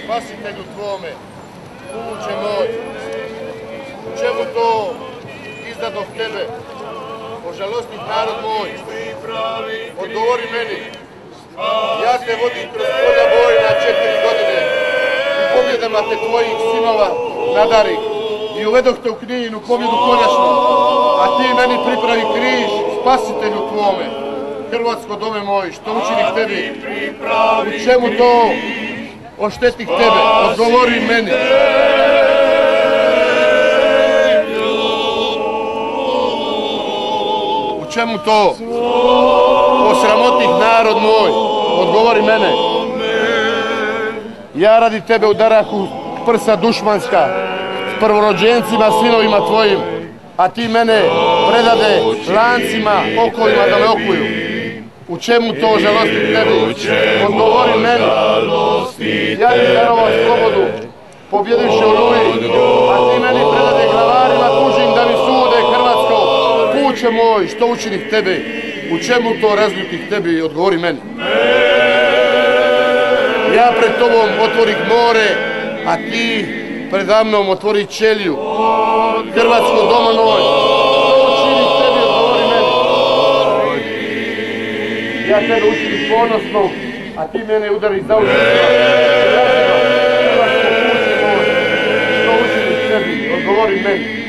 Spasitelju tvome, kuće moj, u čemu to izdadoh tebe, ožalostit narod moj, odgovori meni, ja te vodim kroz polja bojna 4 godine i pobjedama te tvojih sinova nadarih i uvedoh te u Kninu pobjedu konačnu, a ti meni pripravi križ, spasitelju tvome, Hrvatsko dome moj, što učinih tebi, u čemu to oštetih tebe, odgovori meni. U čemu to? Osramotih narod moj, odgovori mene. Ja radi tebe udarahu prsa dušmanska, s prvorođencima, sinovima tvojim, a ti mene predade lancima, okovima da me okuju. U čemu to žalosti tebi? Odgovori meni. Ja ti darovao slobodu, pobjedivši Oluji, a ti meni predade glavarima tužim da mi sude Hrvatsko. Kuće moj, što učinih tebi? U čemu to razljutih tebi? Odgovori meni. Ja pred tobom otvorih more, a ti preda mnom otvori ćeliju. Hrvatsko doma moj, što učinih tebi? Odgovori meni. Ja tebe učinim ponosno, a ti mene udariš za ušima. Što učinih tebi? Odgovori meni.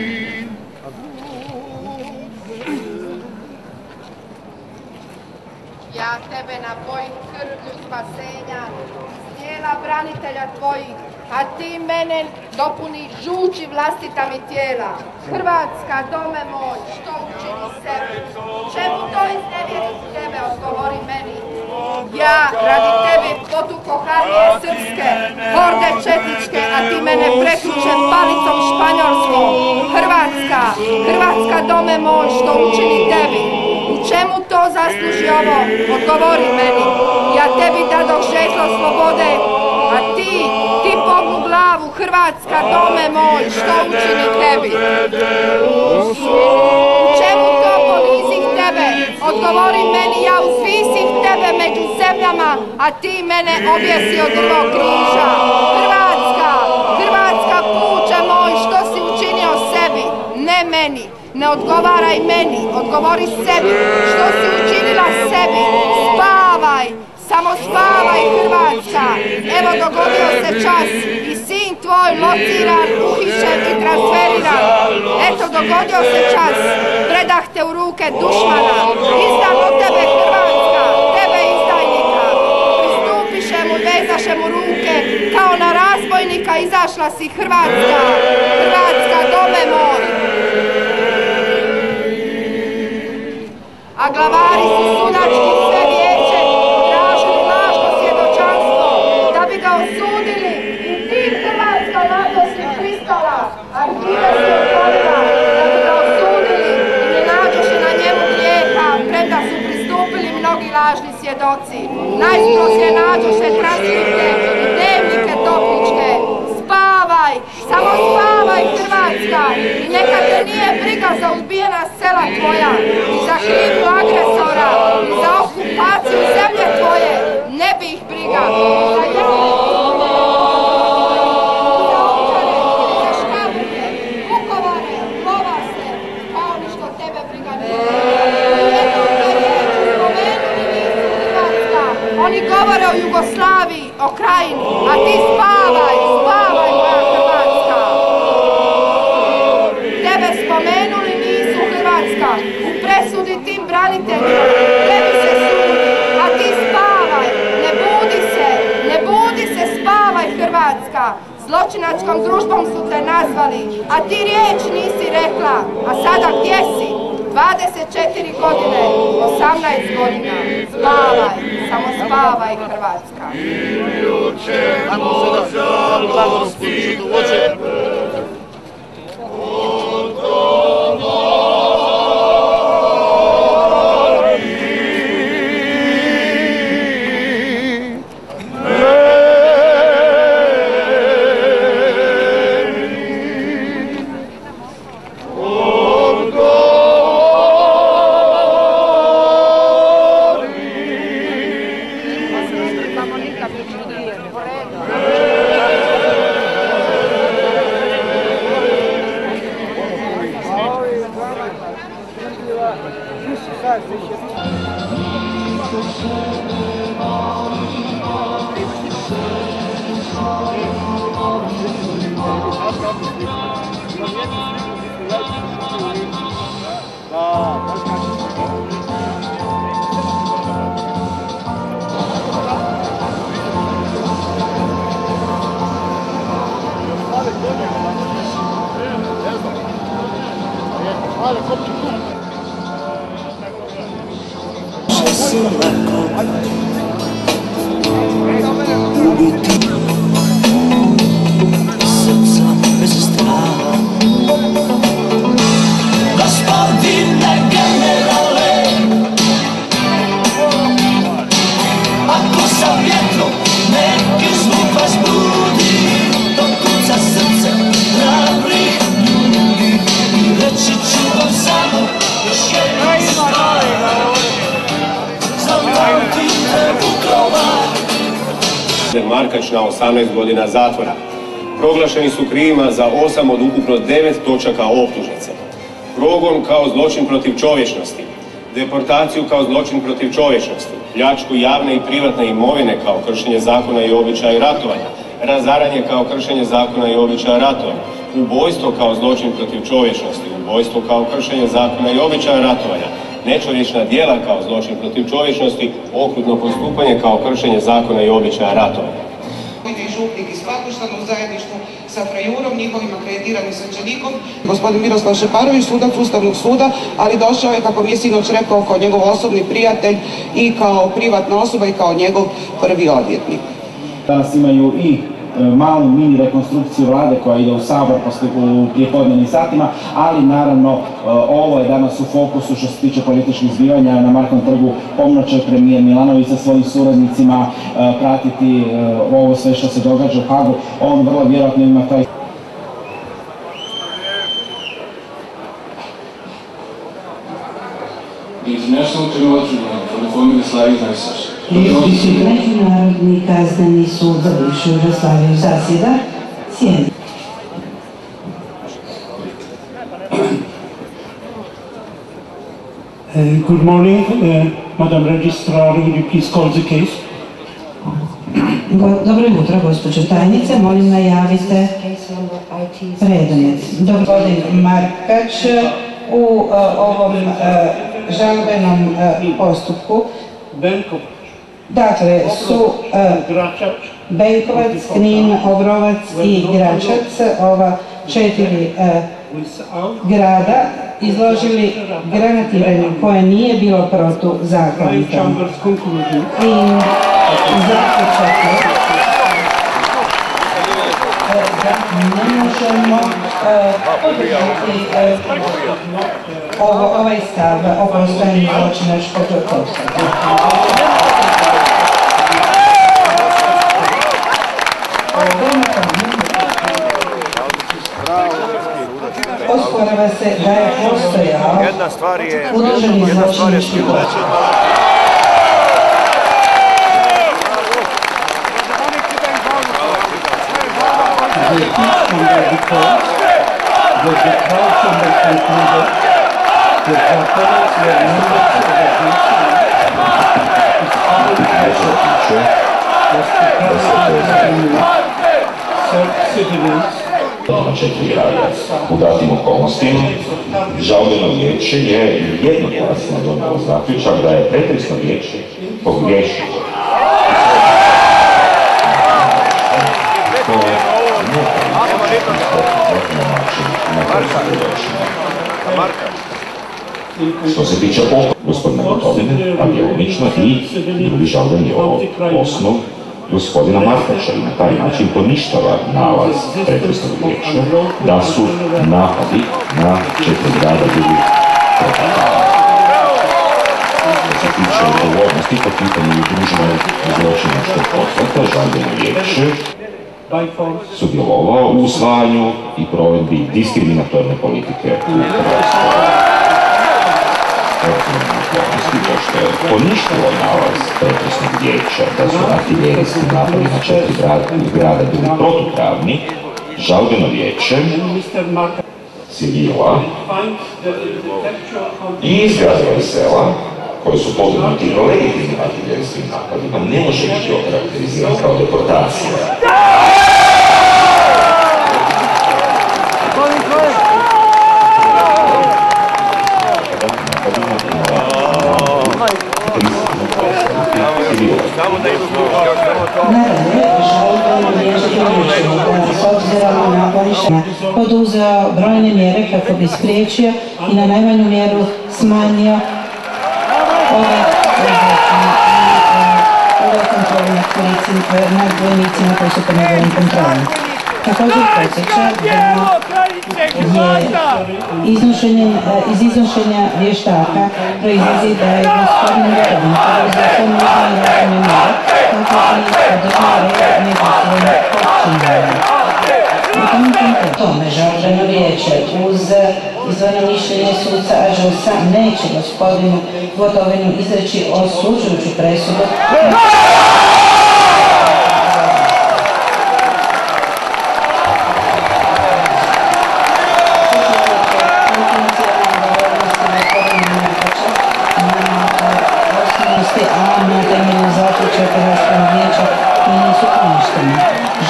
Ja tebe napojim krvlju spasenja, iz tijela branitelja tvojih, a ti mene dopuni žuči vlastita mi tijela. Hrvatska dome moj, što učini sebi? Čemu to iznevjeri tebe? Odgovori meni. Ja radi tebi potukoh armije srpske, horde četničke, a ti mene pretučem palicom španjolskom. Hrvatska dome moj, što učini tebi? U čemu to zasluži ovo? Odgovori meni. Ja tebi dadoh žezlo slobode, a ti pognu glavu, Hrvatska dome moj, što učini tebi? U čemu to ponizih tebe? Odgovori meni, ja uzvisih tebe među zemljama, a ti mene objesi od drvog križa. Hrvatska kuće moj, što si učinio sebi? Ne meni. Ne odgovaraj meni, odgovori sebi, što si učinila sebi, spavaj, samo spavaj Hrvatska, evo dogodio se čas i sin tvoj lociran, uhićen i transferiran, eto dogodio se čas, predah te u ruke dušmana, izdam od tebe Hrvatska, tebe izdajnika, pristupiše mu, vezaše mu ruke, kao na razbojnika izašla si Hrvatska dome moj. A glavari su sudački sve vijeće tražili lažno svjedočanstvo da bi ga osudili i ti Hrvatska NATO si pristala, arhive si otvorila da bi ga osudili i ne nađoše na njemu grijeha, premda su pristupili mnogi lažni svjedoci. Najsproslije nađoše transkripte i dnevnike topničke. Spavaj, samo spavaj Hrvatska i neka te nije briga za ubijena sela tvoja i za krivnju agresora i za okupaciju zemlje tvoje, ne bi ih briga. Za za Škabrnje, Vukovare, Lovaste, kao ni što tebe briga nije. Oni govore o Jugoslaviji, o Krajini, a ti spavaj moja Hrvatska. Tebe spomenuli nisu Hrvatska, u presudi tim braniteljima, tebi se sudi, a ti spavaj, ne budi Zločinačkom družbom su te nazvali, a ti riječ nisi rekla. A sada gdje si? 24 godine, 18 godina. Spavaj, samo spavaj Hrvatska. Markač na 18 godina zatvora. Proglašeni su krivima za 8 od ukupno 9 točaka optužnice. Progon kao zločin protiv čovječnosti. Deportaciju kao zločin protiv čovječnosti. Pljačku javne i privatne imovine kao kršenje zakona i običaja ratovanja. Razaranje kao kršenje zakona i običaja ratovanja. Ubojstvo kao zločin protiv čovječnosti. Ubojstvo kao kršenje zakona i običaja ratovanja. Nečovječna djela kao zločin protiv čovječnosti, okrutno postupanje kao kršenje zakona i običaja ratovanja. Župnik iz Pakoštana u zajedništvu sa Frajurom, njihovim akreditiranim svećenikom, gospodin Miroslav Šeparović, sudac Ustavnog suda, ali došao je, kako mi je sinoć rekao, kao njegov osobni prijatelj i kao privatna osoba i kao njegov prvi odvjetnik. Danas imaju i malu mini rekonstrukciju vlade koja ide u Sabor u prijepodnevnim satima, ali naravno ovo je danas u fokusu što se tiče političkih zbivanja. Na Markovom trgu pomno će premijer Milanović sa svojim suradnicima pratiti ovo sve što se događa u Hagu. On vrlo vjerojatno ima taj... Međunarodni kazneni sud za bivšu Jugoslaviju zasjeda. Sjedni. Good morning, Madam Registrar, will you please call the case? Dobro jutro, gospođo tajnice, molim najavite predmet. Gospodin Markač u ovom žalbenom postupku. Dakle, su Benkovac, Knin, Obrovac i Gračac, ova 4 grada, izložili granatiranju koje nije bilo protuzakonito. I zaključak ne možemo podržati ovaj stav o postojanju zločinačkog postupka. Osporava se da je postojao udruženi zločinački postupak. Na 4 grada u datim okolnostima, žalbeno vijeće je jednoglasno donijelo zaključak da je pretežno vijeće pogriješilo. To ne Što se tiče gospodina Gotovine, a djelomično i drugi žalbeni osnov gospodina Markača i na taj način poništava nalaz pretresnog vijeća da su napadi na 4 grada bili protupravni. Što se tiče odgovornosti po pitanju udruženog zločinačkog pothvata, žalbeno vijeće sudjelovao u usvajanju i provedbi diskriminatorne politike u Hrvatskoj. Pošto je poništilo nalaz pretresnog vijeća da su artiljerijski napadi na 4 grada bili protupravni, žalbeno vijeće civila i izgradili sela koji su podvrgnuti legitimnim artiljerijskim napadima ne može biti okarakterizirati kao deportacija. Nadalje, žalbeno vijeće s obzirom na poništenje poduzeo brojne mjere kako bi spriječio i na najmanju mjeru smanjio ove kontrole nad vojnicima koji su pod njegovim kontrolom. Također podsjeća da iz iznošenja vještaka proizlazi da je gospodin Gotovin poduzeo sve nužne i razumne mjere kako bi podržao red među svojim općinama. U tome žalbeno vijeće uz izdvojeno mišljenje suca Ađosa neće gospodinu Gotovinu izreći osuđujuću presudu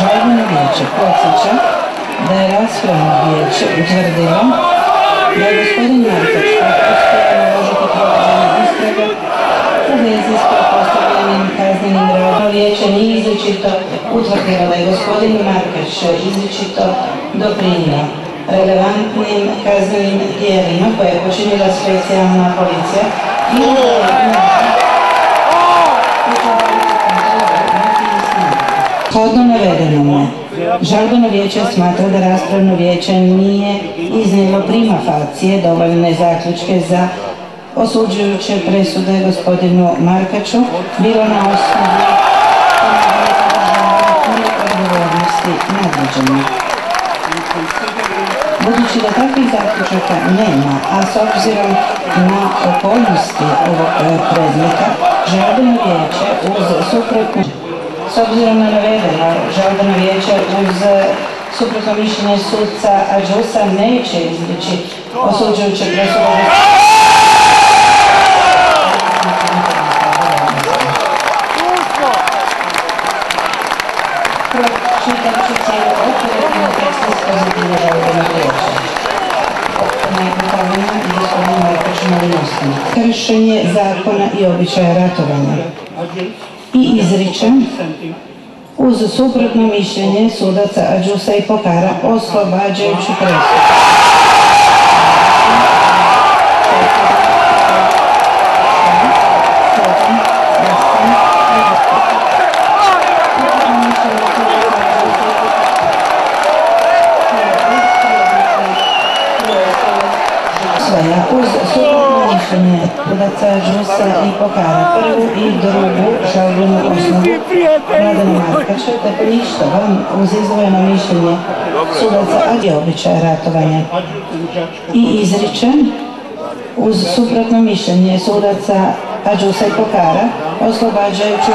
Žalbeno vijeće podsjeća da je raspravno vijeće utvrdilo da je gospodin Markač uspio naložiti provođenje istrage u vezi s pretpostavljenim kaznenim radom. Vijeće nije izričito utvrdilo da je gospodin Markač izričito doprinio relevantnim kaznenim djelima koje je počinila specijalna policija i shodno navedenome, žalbeno vijeće smatra da raspravno vijeće nije iznijelo prima facie dovoljne zaključke za osuđujuće presude gospodinu Markaču, bilo na osnovi odgovornosti nadređenih. Budući da takvih zaključaka nema, a s obzirom na okolnosti ovog predmeta, žalbeno vijeće uz suprotno S obzirom na navedeno, žalbeno vijeće uz suprotno mišljenje suca Ađosa neće izreći osuđujuće presude. Čitajući cijelu operativnu tekst iz pozitivne žalbenog vijeća. Najpostavljena i gospodinu Markaču Malinovskom. Kršenje zakona i običaja ratovanja. I izričem uz suprotno mišljenje sudaca Ađusa i Pokara oslobađajuću presudu. Uz suprotno mišljenje sudaca Ađusa i Pokara prvu i drugu žalbenu osnovu Mladena Markača te poništava uz izdvojeno mišljenje sudaca Ađusa običaja ratovanja i izričem uz suprotno mišljenje sudaca Ađusa i Pokara oslobađajuću